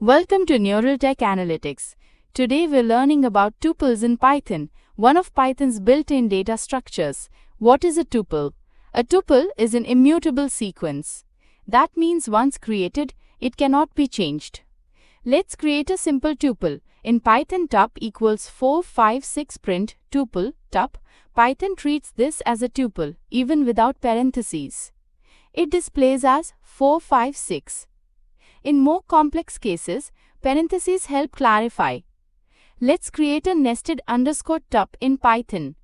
Welcome to Neural Tech Analytics. Today we're learning about tuples in Python, one of Python's built-in data structures. What is a tuple? A tuple is an immutable sequence. That means once created, it cannot be changed. Let's create a simple tuple. In Python, tup equals 456 print tuple tup. Python treats this as a tuple, even without parentheses. It displays as 456. In more complex cases, parentheses help clarify. Let's create a nested underscore tup in Python.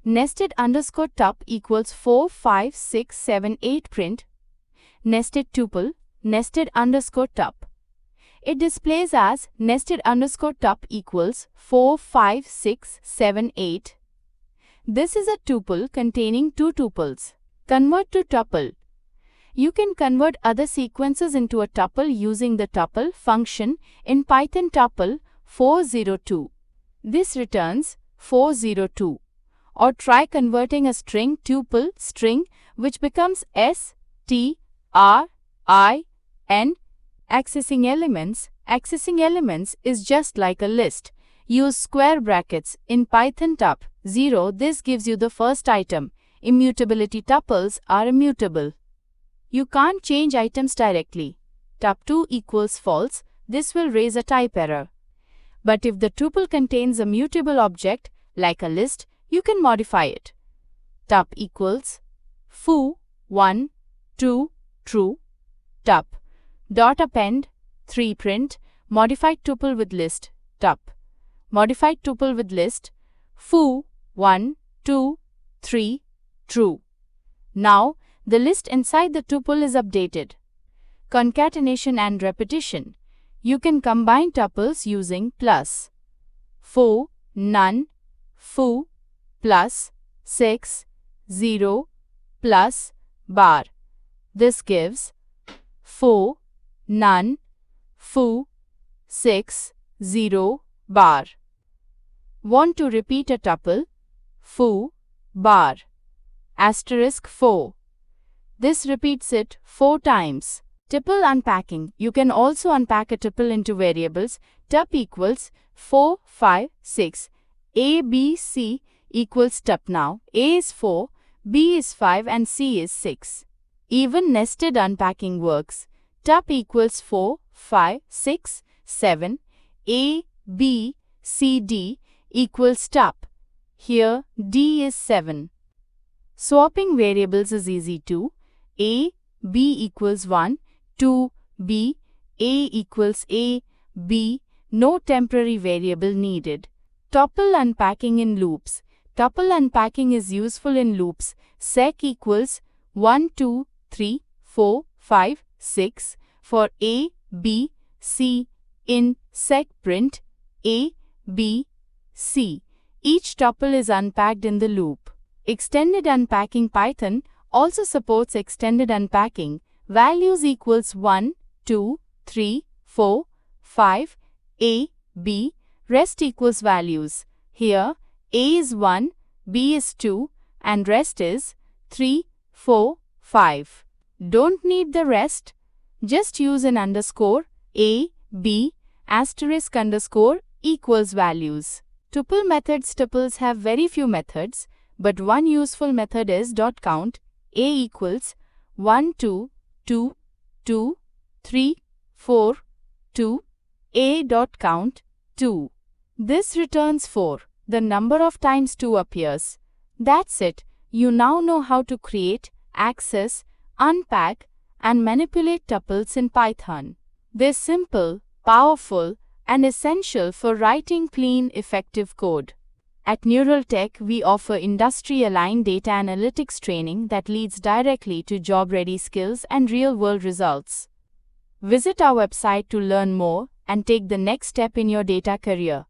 Nested underscore tup equals 45678 print nested tuple nested underscore tup. It displays as nested underscore tup equals 45678. This is a tuple containing two tuples. Convert to tuple. You can convert other sequences into a tuple using the tuple function in Python tuple 402. This returns 402. Or try converting a string tuple string which becomes string. Accessing elements. Accessing elements is just like a list. Use square brackets in Python tup 0. This gives you the first item. Immutability tuples are immutable. You can't change items directly. Tup2 equals false. This will raise a type error. But if the tuple contains a mutable object, like a list, you can modify it. Tup equals foo1 2 true tup dot append 3 print modified tuple with list tup modified tuple with list foo1 2 3 true. Now the list inside the tuple is updated. Concatenation and repetition. You can combine tuples using plus foo none foo plus 6 0 plus bar. This gives foo none foo 6 0 bar. Want to repeat a tuple? Foo bar asterisk 4. This repeats it 4 times. Tuple unpacking. You can also unpack a tuple into variables. Tup equals 4 5 6. A B C equals tup. Now A is 4, B is 5 and C is 6. Even nested unpacking works. Tup equals 4 5 6 7. A B C D equals tup. Here D is 7. Swapping variables is easy too. A B equals 1 2 B A equals A B. No temporary variable needed. Tuple unpacking in loops. Tuple unpacking is useful in loops. Sec equals 1 2 3 4 5 6 for A B C. In sec print A B C. Each tuple is unpacked in the loop. Extended unpacking. Python also supports extended unpacking. Values equals 1 2 3 4 5 A B. Rest equals values. Here A is 1, B is 2 and rest is 3 4 5. Don't need the rest. Just use an underscore A B asterisk underscore equals values. Tuple methods. Tuples have very few methods, but one useful method is .count. A equals 1 2 2 2 3 4 2 A.count 2. This returns 4, the number of times 2 appears. That's it. You now know how to create, access, unpack, and manipulate tuples in Python. They're simple, powerful, and essential for writing clean, effective code. At Neural Tech, we offer industry-aligned data analytics training that leads directly to job-ready skills and real-world results. Visit our website to learn more and take the next step in your data career.